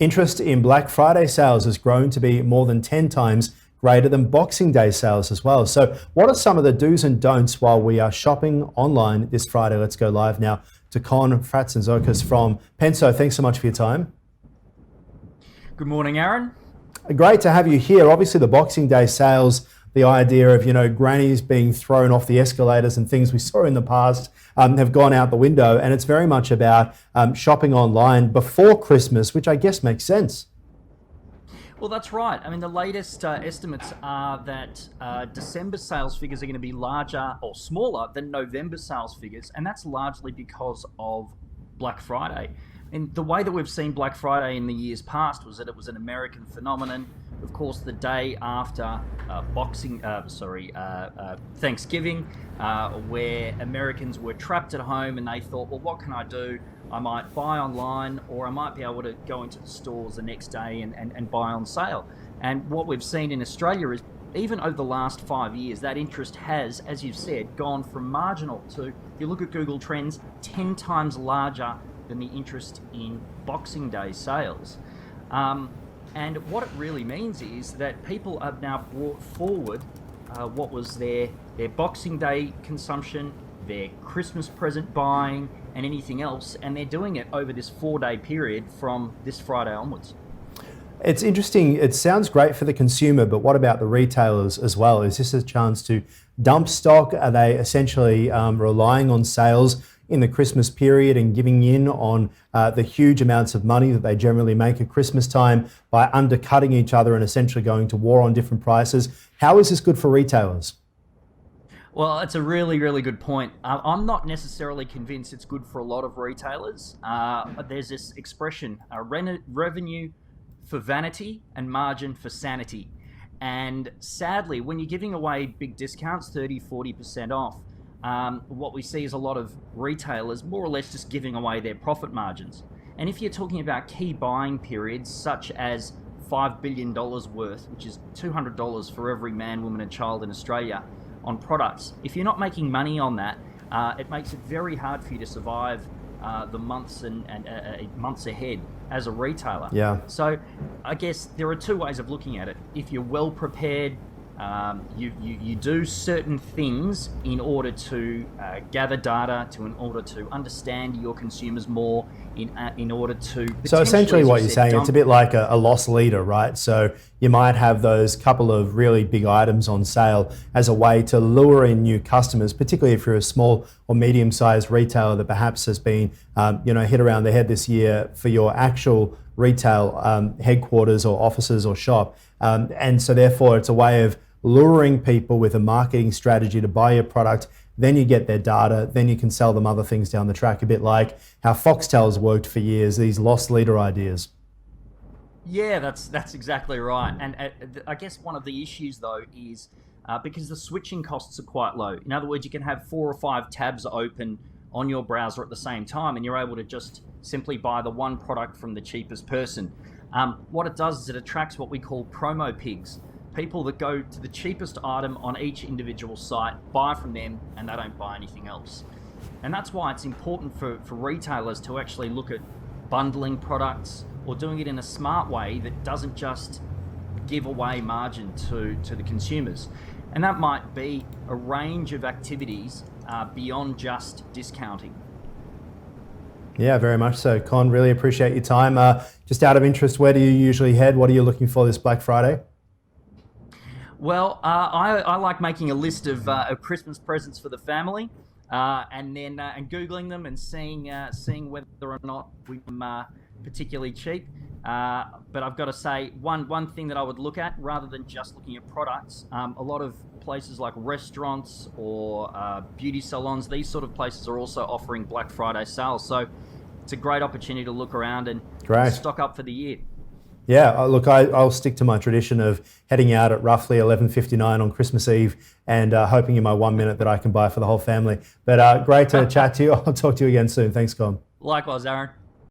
Interest in Black Friday sales has grown to be more than 10 times greater than Boxing Day sales as well. So what are some of the do's and don'ts while we are shopping online this Friday? Let's go live now to Constantine Frantzeskos from PENSO. Thanks so much for your time. Good morning, Ahron. Great to have you here. Obviously the Boxing Day sales, the idea of, grannies being thrown off the escalators and things we saw in the past have gone out the window. And it's very much about shopping online before Christmas, which I guess makes sense. Well, that's right. I mean, the latest estimates are that December sales figures are going to be larger or smaller than November sales figures. And that's largely because of Black Friday. And the way that we've seen Black Friday in the years past was that it was an American phenomenon. Of course, the day after Thanksgiving, where Americans were trapped at home and they thought, well, what can I do? I might buy online, or I might be able to go into the stores the next day and buy on sale. And what we've seen in Australia is, even over the last 5 years, that interest has, as you've said, gone from marginal to, if you look at Google Trends, 10 times larger than the interest in Boxing Day sales. And what it really means is that people have now brought forward what was their Boxing Day consumption, their Christmas present buying, and anything else, and they're doing it over this 4-day period from this Friday onwards. It's interesting. It sounds great for the consumer, but what about the retailers as well? Is this a chance to dump stock? Are they essentially relying on sales in the Christmas period and giving in on the huge amounts of money that they generally make at Christmas time by undercutting each other and essentially going to war on different prices? How is this good for retailers? Well, it's a really, really good point. I'm not necessarily convinced it's good for a lot of retailers. There's this expression, revenue for vanity and margin for sanity. And sadly, when you're giving away big discounts, 30, 40% off, what we see is a lot of retailers more or less just giving away their profit margins. And if you're talking about key buying periods, such as $5 billion worth, which is $200 for every man, woman and child in Australia on products, if you're not making money on that, it makes it very hard for you to survive the months and months ahead as a retailer. Yeah. So I guess there are two ways of looking at it. If you're well prepared, you do certain things in order to gather data, in order to understand your consumers more, in order to... So essentially what you're saying, it's a bit like a loss leader, right? So you might have those couple of really big items on sale as a way to lure in new customers, particularly if you're a small or medium-sized retailer that perhaps has been hit around the head this year for your actual retail headquarters or offices or shop. And so therefore it's a way of luring people with a marketing strategy to buy your product. Then you get their data, then you can sell them other things down the track, a bit like how Foxtel's worked for years, these loss leader ideas. Yeah, that's exactly right. And I guess one of the issues, though, is because the switching costs are quite low. In other words, you can have 4 or 5 tabs open on your browser at the same time, and you're able to just simply buy the one product from the cheapest person. What it does is it attracts what we call promo pigs. People that go to the cheapest item on each individual site, buy from them, and they don't buy anything else. And that's why it's important for retailers to actually look at bundling products or doing it in a smart way that doesn't just give away margin to the consumers. And that might be a range of activities beyond just discounting. Yeah, very much so. Con, really appreciate your time. Just out of interest, where do you usually head? What are you looking for this Black Friday? Well, I like making a list of Christmas presents for the family, and then Googling them and seeing whether or not we're particularly cheap. But I've got to say, one thing that I would look at, rather than just looking at products, a lot of places like restaurants or beauty salons, these sort of places are also offering Black Friday sales. So it's a great opportunity to look around and stock up for the year. Yeah, look, I'll stick to my tradition of heading out at roughly 11:59 on Christmas Eve and hoping in my 1 minute that I can buy for the whole family. But great to chat to you. I'll talk to you again soon. Thanks, Con. Likewise, Ahron.